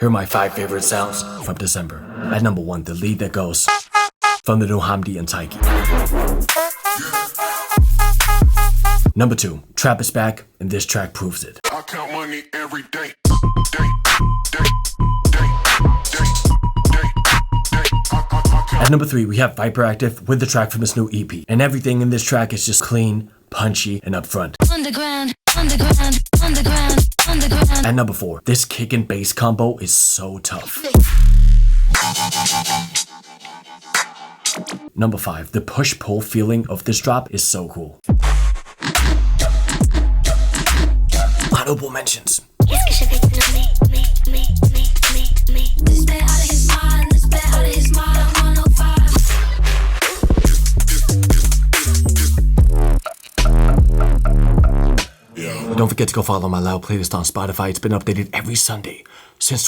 Here are my 5 favorite sounds from December. At number 1, the lead that goes from the new Hamdi and Taiki. Number 2, Trap is back, and this track proves it. I count money every day. At number 3, we have Viperactive with the track from his new EP. And everything in this track is just clean, punchy, and upfront. Underground, underground, underground, underground. At number 4, this kick and bass combo is so tough. Number 5, the push-pull feeling of this drop is so cool. Honorable mentions. Don't forget to go follow my Loud playlist on Spotify. It's been updated every Sunday since